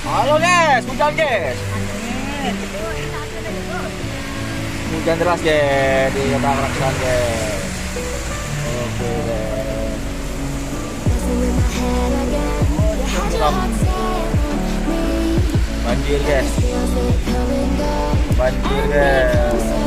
Halo guys, hujan guys. Hujan deras guys di Kota Raksan guys. Oke guys. Banjir guys. Banjir guys.